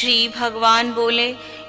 श्री भगवान बोले,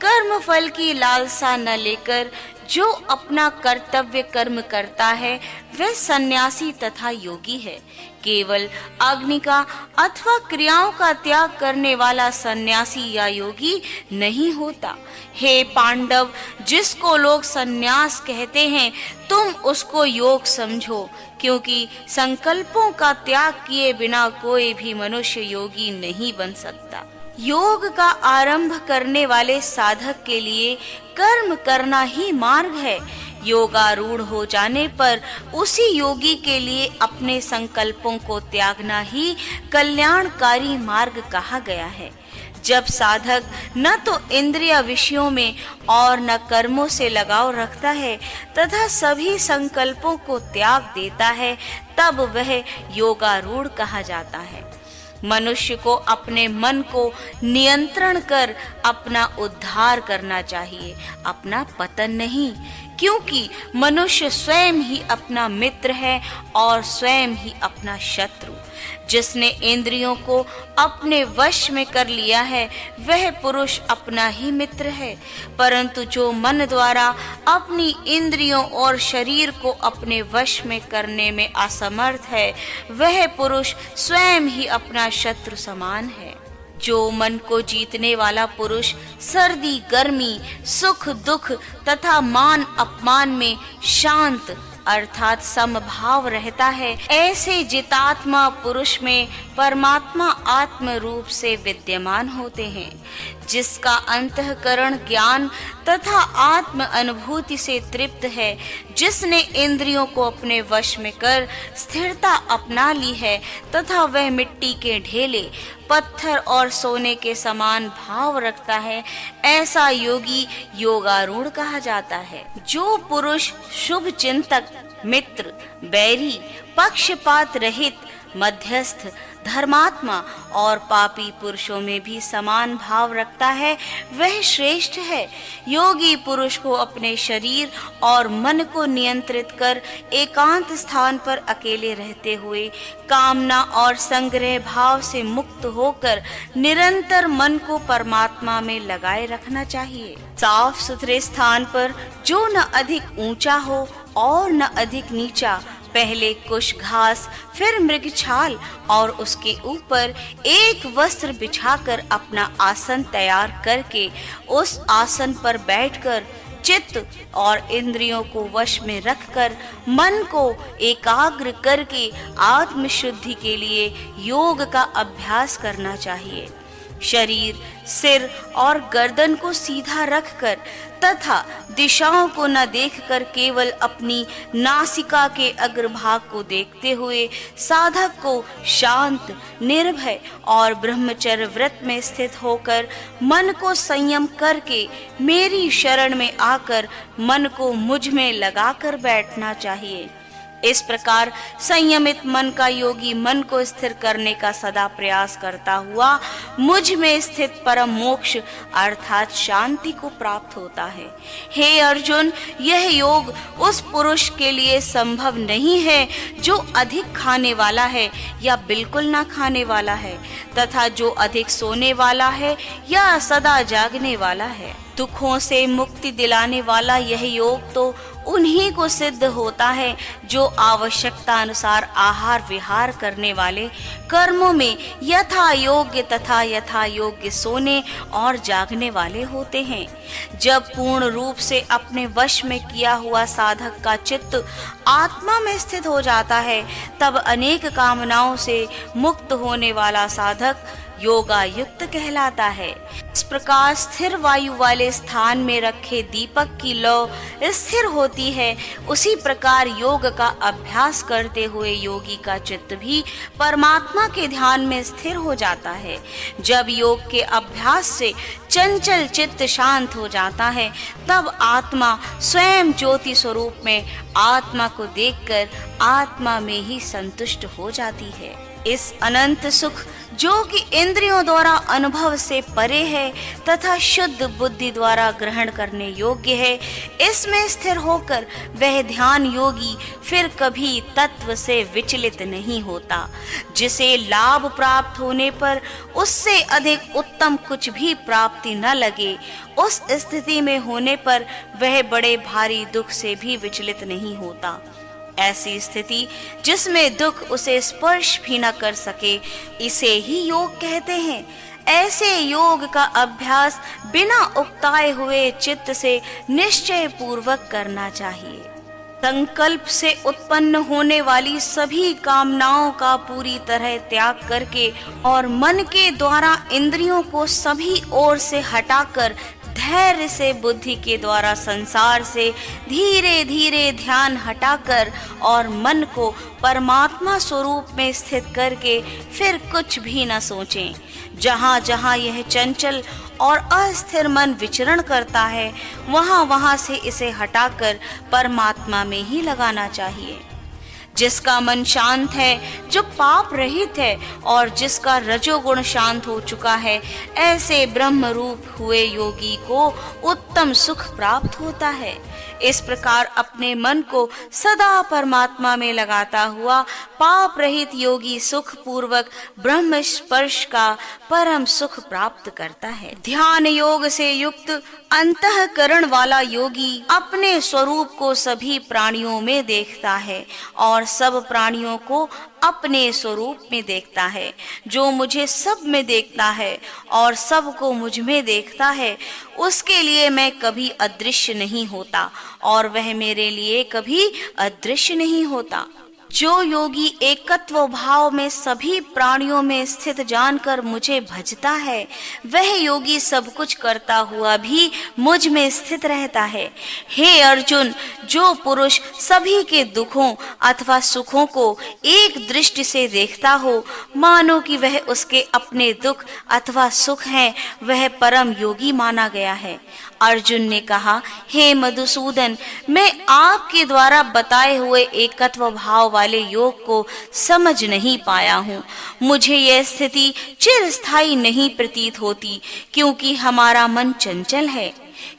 कर्म फल की लालसा न लेकर जो अपना कर्तव्य कर्म करता है वह सन्यासी तथा योगी है। केवल अग्नि का अथवा क्रियाओं का त्याग करने वाला सन्यासी या योगी नहीं होता। हे पांडव, जिसको लोग सन्यास कहते हैं तुम उसको योग समझो, क्योंकि संकल्पों का त्याग किए बिना कोई भी मनुष्य योगी नहीं बन सकता। योग का आरंभ करने वाले साधक के लिए कर्म करना ही मार्ग है। योगारूढ़ हो जाने पर उसी योगी के लिए अपने संकल्पों को त्यागना ही कल्याणकारी मार्ग कहा गया है। जब साधक न तो इंद्रिय विषयों में और न कर्मों से लगाव रखता है तथा सभी संकल्पों को त्याग देता है, तब वह योगारूढ़ कहा जाता है। मनुष्य को अपने मन को नियंत्रण कर अपना उद्धार करना चाहिए, अपना पतन नहीं, क्योंकि मनुष्य स्वयं ही अपना मित्र है और स्वयं ही अपना शत्रु। जिसने इंद्रियों को अपने वश में कर लिया है वह पुरुष अपना ही मित्र है, परंतु जो मन द्वारा अपनी इंद्रियों और शरीर को अपने वश में करने में असमर्थ है वह पुरुष स्वयं ही अपना शत्रु समान है। जो मन को जीतने वाला पुरुष सर्दी गर्मी, सुख दुख तथा मान अपमान में शांत अर्थात समभाव रहता है, ऐसे जितात्मा पुरुष में परमात्मा आत्म रूप से विद्यमान होते हैं। जिसका अंतःकरण ज्ञान तथा आत्म अनुभूति से तृप्त है, जिसने इंद्रियों को अपने वश में कर स्थिरता अपना ली है तथा वह मिट्टी के ढेले, पत्थर और सोने के समान भाव रखता है, ऐसा योगी योगारूढ़ कहा जाता है। जो पुरुष शुभ चिंतक, मित्र, बैरी, पक्षपात रहित, मध्यस्थ, धर्मात्मा और पापी पुरुषों में भी समान भाव रखता है वह श्रेष्ठ है। योगी पुरुष को अपने शरीर और मन को नियंत्रित कर एकांत स्थान पर अकेले रहते हुए कामना और संग्रह भाव से मुक्त होकर निरंतर मन को परमात्मा में लगाए रखना चाहिए। साफ सुथरे स्थान पर जो न अधिक ऊंचा हो और न अधिक नीचा, पहले कुछ घास फिर मृगछाल और उसके ऊपर एक वस्त्र बिछाकर अपना आसन तैयार करके उस आसन पर बैठकर चित्त और इंद्रियों को वश में रखकर मन को एकाग्र करके आत्म शुद्धि के लिए योग का अभ्यास करना चाहिए। शरीर, सिर और गर्दन को सीधा रखकर तथा दिशाओं को न देखकर केवल अपनी नासिका के अग्रभाग को देखते हुए साधक को शांत, निर्भय और ब्रह्मचर्य व्रत में स्थित होकर मन को संयम करके मेरी शरण में आकर मन को मुझ में लगाकर बैठना चाहिए। इस प्रकार संयमित मन का योगी मन को स्थिर करने का सदा प्रयास करता हुआ मुझ में स्थित परम मोक्ष अर्थात शांति को प्राप्त होता है। हे अर्जुन, यह योग उस पुरुष के लिए संभव नहीं है जो अधिक खाने वाला है या बिल्कुल ना खाने वाला है तथा जो अधिक सोने वाला है या सदा जागने वाला है। दुखों से मुक्ति दिलाने वाला यह योग तो उन्हीं को सिद्ध होता है जो आवश्यकता अनुसार आहार विहार करने वाले, कर्मों में यथा योग्य तथा यथा योग्य सोने और जागने वाले होते हैं। जब पूर्ण रूप से अपने वश में किया हुआ साधक का चित्त आत्मा में स्थित हो जाता है, तब अनेक कामनाओं से मुक्त होने वाला साधक योगायुक्त कहलाता है। इस प्रकार स्थिर वायु वाले स्थान में रखे दीपक की लौ स्थिर होती है, उसी प्रकार योग का अभ्यास करते हुए योगी का चित्त भी परमात्मा के ध्यान में स्थिर हो जाता है। जब योग के अभ्यास से चंचल चित्त शांत हो जाता है, तब आत्मा स्वयं ज्योति स्वरूप में आत्मा को देखकर आत्मा में ही संतुष्ट हो जाती है। इस अनंत सुख जो कि इंद्रियों द्वारा अनुभव से परे है तथा शुद्ध बुद्धि द्वारा ग्रहण करने योग्य है, इसमें स्थिर होकर वह ध्यान योगी फिर कभी तत्व से विचलित नहीं होता। जिसे लाभ प्राप्त होने पर उससे अधिक उत्तम कुछ भी प्राप्ति न लगे, उस स्थिति में होने पर वह बड़े भारी दुख से भी विचलित नहीं होता। ऐसी स्थिति जिसमें दुख उसे स्पर्श भी न कर सके, इसे ही योग कहते हैं। ऐसे योग का अभ्यास बिना उकताए हुए चित्त से निश्चय पूर्वक करना चाहिए। संकल्प से उत्पन्न होने वाली सभी कामनाओं का पूरी तरह त्याग करके और मन के द्वारा इंद्रियों को सभी ओर से हटाकर धैर्य से बुद्धि के द्वारा संसार से धीरे धीरे ध्यान हटाकर और मन को परमात्मा स्वरूप में स्थित करके फिर कुछ भी न सोचें। जहाँ जहाँ यह चंचल और अस्थिर मन विचरण करता है, वहाँ वहाँ से इसे हटाकर परमात्मा में ही लगाना चाहिए। जिसका मन शांत है, जो पाप रहित है और जिसका रजोगुण शांत हो चुका है, ऐसे ब्रह्म रूप हुए योगी को उत्तम सुख प्राप्त होता है। इस प्रकार अपने मन को सदा परमात्मा में लगाता हुआ पाप रहित योगी सुख पूर्वक ब्रह्म स्पर्श का परम सुख प्राप्त करता है। ध्यान योग से युक्त अंतःकरण वाला योगी अपने स्वरूप को सभी प्राणियों में देखता है और सब प्राणियों को अपने स्वरूप में देखता है। जो मुझे सब में देखता है और सब को मुझ में देखता है, उसके लिए मैं कभी अदृश्य नहीं होता और वह मेरे लिए कभी अदृश्य नहीं होता। जो योगी एकत्व भाव में सभी प्राणियों में स्थित जानकर मुझे भजता है, वह योगी सब कुछ करता हुआ भी मुझ में स्थित रहता है। हे अर्जुन, जो पुरुष सभी के दुखों अथवा सुखों को एक दृष्टि से देखता हो, मानो कि वह उसके अपने दुख अथवा सुख हैं, वह परम योगी माना गया है। अर्जुन ने कहा, हे मधुसूदन, मैं आपके द्वारा बताए हुए एकत्व भाव वाले योग को समझ नहीं पाया हूँ। मुझे यह स्थिति चिरस्थायी नहीं प्रतीत होती, क्योंकि हमारा मन चंचल है।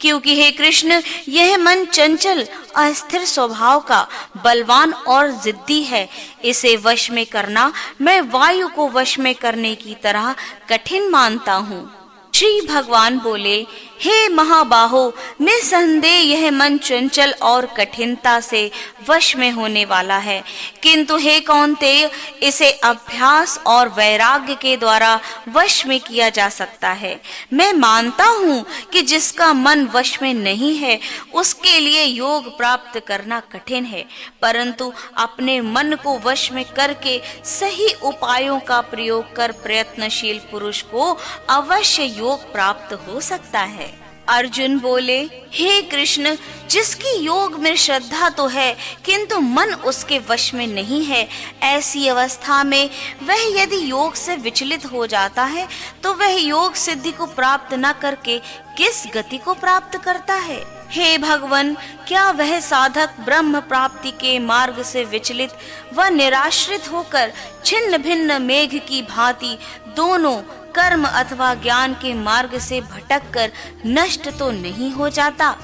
क्योंकि हे कृष्ण, यह मन चंचल अस्थिर स्वभाव का बलवान और जिद्दी है। इसे वश में करना मैं वायु को वश में करने की तरह कठिन मानता हूँ। श्री भगवान बोले, हे महाबाहो, निसंदेह यह मन चंचल और कठिनता से वश में होने वाला है, किंतु हे कौन्तेय, इसे अभ्यास और वैराग्य के द्वारा वश में किया जा सकता है। मैं मानता हूँ कि जिसका मन वश में नहीं है, उसके लिए योग प्राप्त करना कठिन है, परंतु अपने मन को वश में करके सही उपायों का प्रयोग कर प्रयत्नशील पुरुष को अवश्य योग प्राप्त हो सकता है। अर्जुन बोले, हे कृष्ण, जिसकी योग में श्रद्धा तो है किंतु मन उसके वश में नहीं है, ऐसी अवस्था में वह यदि योग से विचलित हो जाता है तो वह योग सिद्धि को प्राप्त न करके किस गति को प्राप्त करता है? हे भगवन, क्या वह साधक ब्रह्म प्राप्ति के मार्ग से विचलित व निराश्रित होकर छिन्न भिन्न मेघ की भांति दोनों कर्म अथवा ज्ञान के मार्ग से भटककर नष्ट तो नहीं हो जाता?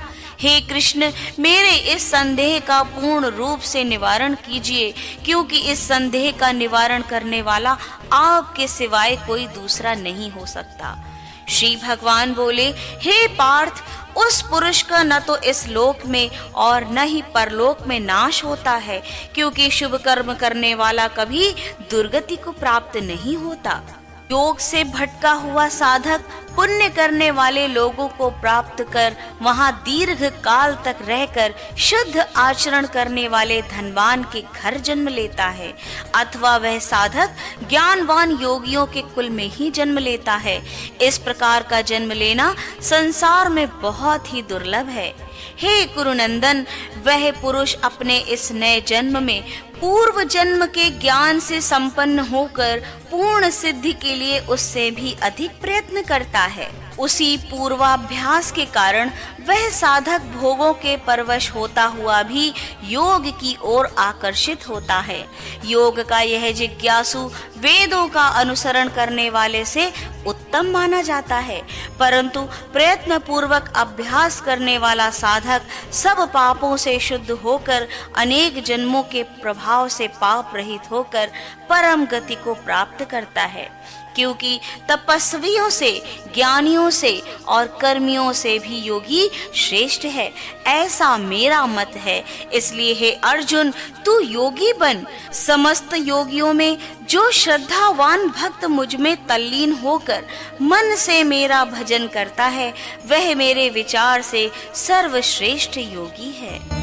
हे कृष्ण, मेरे इस संदेह का पूर्ण रूप से निवारण कीजिए, क्योंकि इस संदेह का निवारण करने वाला आपके सिवाय कोई दूसरा नहीं हो सकता। श्री भगवान बोले, हे पार्थ, उस पुरुष का न तो इस लोक में और न ही परलोक में नाश होता है, क्योंकि शुभ कर्म करने वाला कभी दुर्गति को प्राप्त नहीं होता। योग से भटका हुआ साधक पुण्य करने वाले लोगों को प्राप्त कर वहां दीर्घ काल तक रहकर शुद्ध आचरण करने वाले धनवान के घर जन्म लेता है, अथवा वह साधक ज्ञानवान योगियों के कुल में ही जन्म लेता है। इस प्रकार का जन्म लेना संसार में बहुत ही दुर्लभ है। हे कुरुनंदन, वह पुरुष अपने इस नए जन्म में पूर्व जन्म के ज्ञान से संपन्न होकर पूर्ण सिद्धि के लिए उससे भी अधिक प्रयत्न करता है। उसी पूर्वाभ्यास के कारण वह साधक भोगों के परवश होता हुआ भी योग की ओर आकर्षित होता है। योग का यह जिज्ञासु वेदों का अनुसरण करने वाले से उत्तम माना जाता है, परंतु प्रयत्न पूर्वक अभ्यास करने वाला साधक सब पापों से शुद्ध होकर अनेक जन्मों के प्रभाव से पाप रहित होकर परम गति को प्राप्त करता है। क्योंकि तपस्वियों से, ज्ञानियों से और कर्मियों से भी योगी श्रेष्ठ है, ऐसा मेरा मत है। इसलिए हे अर्जुन, तू योगी बन। समस्त योगियों में जो श्रद्धावान भक्त मुझ में तल्लीन होकर मन से मेरा भजन करता है, वह मेरे विचार से सर्वश्रेष्ठ योगी है।